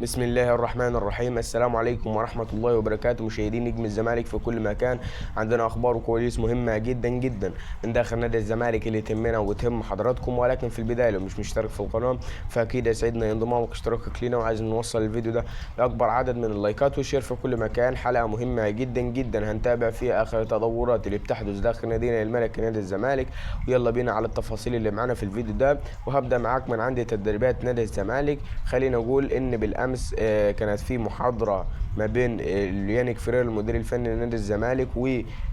بسم الله الرحمن الرحيم. السلام عليكم ورحمة الله وبركاته، مشاهدين نجم الزمالك في كل مكان. عندنا أخبار وكواليس مهمة جدا جدا من داخل نادي الزمالك اللي تهمنا وتهم حضراتكم. ولكن في البداية لو مش مشترك في القناة فأكيد يسعدنا انضمامك واشتراكك لينا، وعايز نوصل الفيديو ده لأكبر عدد من اللايكات والشير في كل مكان. حلقة مهمة جدا جدا هنتابع فيها آخر التطورات اللي بتحدث داخل نادينا الملكي نادي الزمالك، ويلا بينا على التفاصيل اللي معانا في الفيديو ده. وهبدأ معاك من عند تدريبات نادي الزمالك. خلينا نقول إن بالأمس كانت في محاضرة ما بين يانيك فرير المدير الفني لنادي الزمالك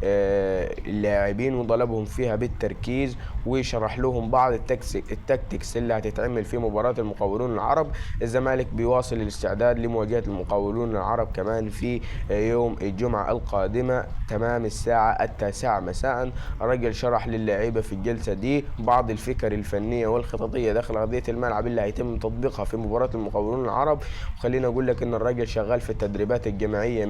واللاعبين، وطلبهم فيها بالتركيز وشرح لهم بعض التكتكس اللي هتتعمل في مباراة المقاولون العرب. الزمالك بيواصل الاستعداد لمواجهة المقاولون العرب كمان في يوم الجمعة القادمة تمام الساعة 9 مساء. الراجل شرح للاعيبة في الجلسة دي بعض الفكر الفنية والخططية داخل أرضية الملعب اللي هيتم تطبيقها في مباراة المقاولون العرب. وخلينا اقول لك ان الراجل شغال في التدريبات الجماعيه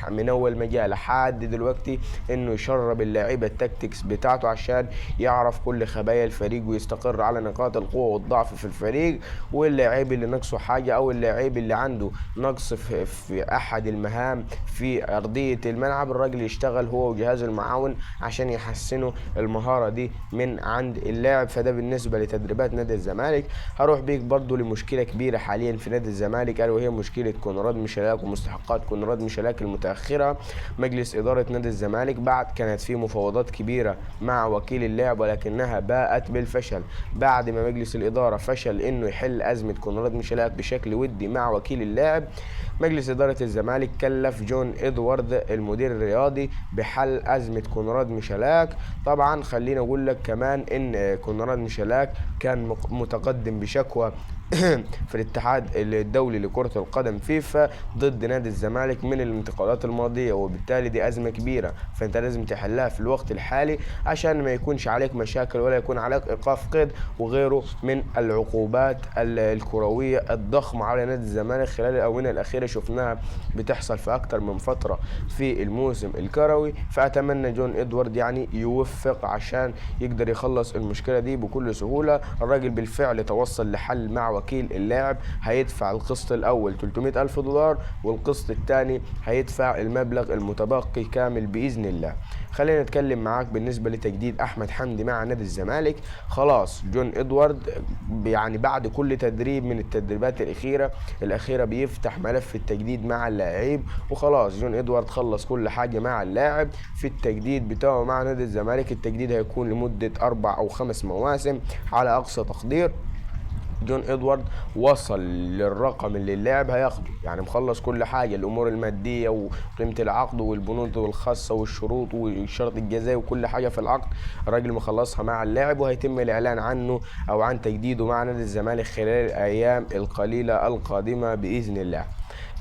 من اول ما جه لحد دلوقتي، انه يشرب اللاعيبه التكتكس بتاعته عشان يعرف كل خبايا الفريق ويستقر على نقاط القوه والضعف في الفريق، واللاعب اللي ناقصه حاجه او اللاعب اللي عنده نقص في احد المهام في ارضيه الملعب، الراجل يشتغل هو وجهازه المعاون عشان يحسنوا المهاره دي من عند اللاعب. فده بالنسبه لتدريبات نادي الزمالك. هروح بيك برضو لمشكله كبيره حاليا في نادي الزمالك، وهي مشكلة كونراد ميشيلاك ومستحقات كونراد ميشيلاك المتأخرة. مجلس إدارة نادي الزمالك بعد كانت في مفاوضات كبيرة مع وكيل اللاعب، ولكنها باءت بالفشل بعد ما مجلس الإدارة فشل إنه يحل أزمة كونراد ميشيلاك بشكل ودي مع وكيل اللاعب. مجلس إدارة الزمالك كلف جون إدوارد المدير الرياضي بحل أزمة كونراد ميشيلاك. طبعا خلينا أقول لك كمان إن كونراد ميشيلاك كان متقدم بشكوى في الاتحاد الدولي لكرة القدم فيفا ضد نادي الزمالك من الانتقالات الماضية، وبالتالي دي أزمة كبيرة فأنت لازم تحلها في الوقت الحالي عشان ما يكونش عليك مشاكل ولا يكون عليك إيقاف قيد وغيره من العقوبات الكروية الضخمة على نادي الزمالك خلال الآونة الأخيرة. شفناها بتحصل في أكتر من فترة في الموسم الكروي. فأتمنى جون إدوارد يعني يوفق عشان يقدر يخلص المشكلة دي بكل سهولة. الراجل بالفعل توصل لحل مع وكيل اللاعب، هيدفع القسط الأول 300,000 دولار والقسط الثاني هيدفع المبلغ المتبقي كامل بإذن الله. خلينا نتكلم معاك بالنسبة لتجديد أحمد حمدي مع نادي الزمالك. خلاص جون إدوارد يعني بعد كل تدريب من التدريبات الأخيرة بيفتح ملف التجديد مع اللاعب، وخلاص جون إدوارد خلص كل حاجة مع اللاعب في التجديد بتاعه مع نادي الزمالك. التجديد هيكون لمدة 4 أو 5 مواسم على أقصى تقدير. جون ادوارد وصل للرقم اللي اللاعب هياخده، يعني مخلص كل حاجه، الامور الماديه وقيمه العقد والبنود الخاصه والشروط والشرط الجزائي وكل حاجه في العقد الراجل مخلصها مع اللاعب، وهيتم الاعلان عنه او عن تجديده مع نادي الزمالك خلال الايام القليله القادمه باذن الله.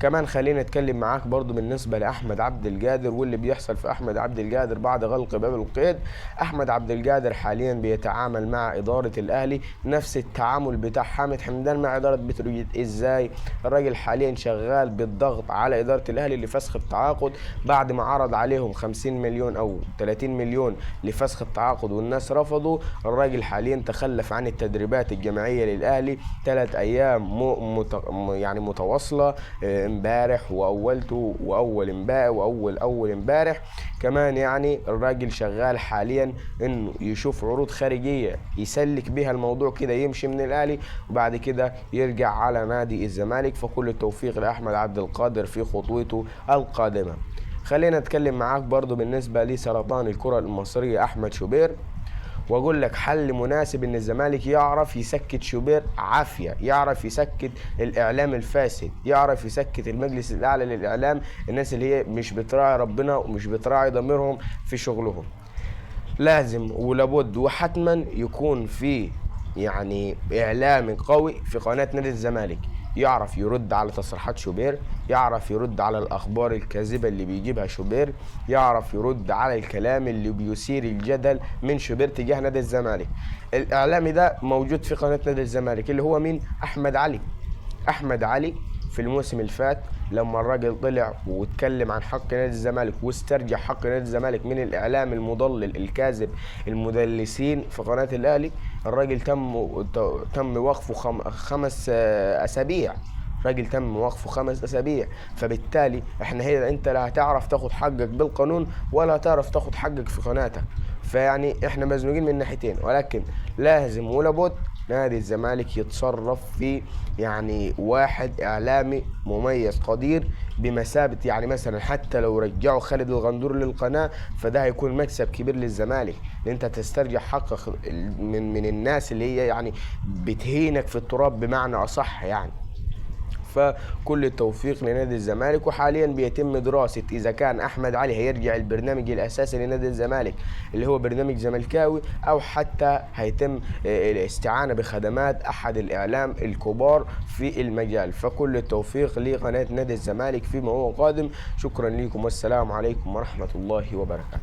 كمان خلينا نتكلم معاك برضو بالنسبه لاحمد عبد القادر واللي بيحصل في احمد عبد القادر بعد غلق باب القيد. احمد عبد القادر حاليا بيتعامل مع اداره الاهلي نفس التعامل بتاع حامد حمدان مع اداره بتروجيت. ازاي؟ الراجل حاليا شغال بالضغط على اداره الاهلي لفسخ التعاقد بعد ما عرض عليهم 50 مليون او 30 مليون لفسخ التعاقد والناس رفضوا. الراجل حاليا تخلف عن التدريبات الجماعيه للاهلي 3 ايام يعني متواصله، امبارح واولته واول امبارح كمان. يعني الراجل شغال حاليا انه يشوف عروض خارجيه يسلك بها الموضوع كده يمشي من الاهلي وبعد كده يرجع على نادي الزمالك. فكل التوفيق لاحمد عبد القادر في خطوته القادمه. خلينا نتكلم معاك برضو بالنسبه لسرطان الكره المصريه احمد شوبير، واقول لك حل مناسب ان الزمالك يعرف يسكت شوبير عافيه، يعرف يسكت الاعلام الفاسد، يعرف يسكت المجلس الاعلى للاعلام، الناس اللي هي مش بتراعي ربنا ومش بتراعي ضميرهم في شغلهم. لازم ولابد وحتما يكون في يعني اعلامي قوي في قناه نادي الزمالك يعرف يرد على تصريحات شوبير، يعرف يرد على الاخبار الكاذبه اللي بيجيبها شوبير، يعرف يرد على الكلام اللي بيثير الجدل من شوبير تجاه نادي الزمالك. الاعلامي ده موجود في قناه نادي الزمالك اللي هو مين؟ احمد علي في الموسم اللي فات لما الراجل طلع واتكلم عن حق نادي الزمالك واسترجع حق نادي الزمالك من الاعلام المضلل الكاذب المدلسين في قناه الاهلي، الراجل تم وقفه 5 اسابيع راجل تم مواقفه 5 اسابيع. فبالتالي احنا هنا انت لا هتعرف تاخد حقك بالقانون ولا هتعرف تاخد حقك في قناتك. فيعني احنا مزنوقين من ناحيتين، ولكن لازم ولابد نادي الزمالك يتصرف في يعني واحد اعلامي مميز قدير بمثابه، يعني مثلا حتى لو رجعوا خالد الغندور للقناه فده هيكون مكسب كبير للزمالك، ان انت تسترجع حقك من الناس اللي هي يعني بتهينك في التراب بمعنى اصح يعني. فكل التوفيق لنادي الزمالك، وحاليا بيتم دراسة إذا كان أحمد علي هيرجع البرنامج الأساسي لنادي الزمالك اللي هو برنامج زملكاوي، أو حتى هيتم الاستعانة بخدمات أحد الإعلام الكبار في المجال. فكل التوفيق لقناة نادي الزمالك فيما هو قادم. شكرا لكم والسلام عليكم ورحمة الله وبركاته.